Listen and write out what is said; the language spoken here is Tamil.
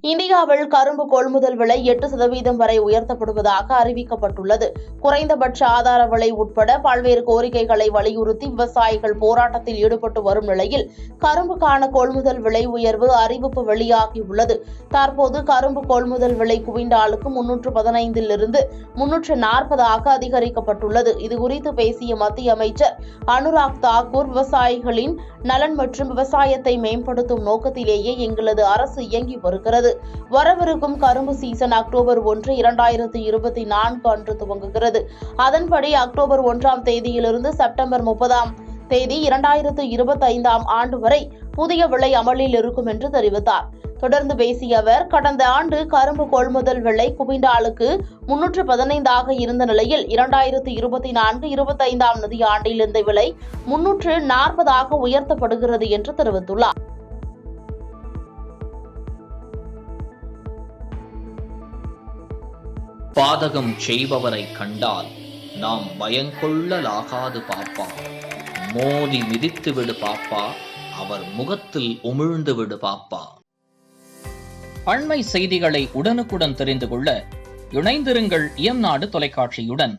இந்தியாவில் கரும்பு கொள்முதல் விலை 8% வரை உயர்த்தப்படுவதாக அறிவிக்கப்பட்டுள்ளது. குறைந்தபட்ச ஆதார விலை உட்பட பல்வேறு கோரிக்கைகளை வலியுறுத்தி விவசாயிகள் போராட்டத்தில் ஈடுபட்டு வரும் நிலையில் கரும்புக்கான கொள்முதல் விலை உயர்வு அறிவிப்பு வெளியாகியுள்ளது. தற்போது கரும்பு கொள்முதல் விலை குவிண்டாலுக்கு 315 340 அதிகரிக்கப்பட்டுள்ளது. இதுகுறித்து பேசிய மத்திய அமைச்சர் அனுராக் தாக்கூர், விவசாயிகளின் நலன் மற்றும் விவசாயத்தை மேம்படுத்தும் நோக்கத்திலேயே எங்களது அரசு இயங்கி வருகிறது. வரவிருக்கும் கரும்பு சீசன் அக்டோபர் 1, 2024 அன்று துவங்குகிறது. அதன்படி அக்டோபர் 1ஆம் தேதியிலிருந்து செப்டம்பர் 30ஆம் தேதி 2025ஆம் ஆண்டு வரை புதிய விலை அமலில் இருக்கும் என்று தெரிவித்தார். தொடர்ந்து பேசிய அவர், கடந்த ஆண்டு கரும்பு கொள்முதல் விலை குவிண்டாலுக்கு 315 இருந்த நிலையில் 2024-25ஆம் நிதியாண்டில் இந்த விலை 340 உயர்த்தப்படுகிறது என்று தெரிவித்துள்ளார். பாதகம் செய்பவரை கண்டால் நாம் பயங்கொள்ளலாகாது பாப்பா. மோதி மிதித்து விடு பாப்பா, அவர் முகத்தில் உமிழ்ந்து விடு பாப்பா. அண்மை செய்திகளை உடனுக்குடன் தெரிந்து கொள்ள இணைந்திருங்கள் இயம்நாடு தொலைக்காட்சியுடன்.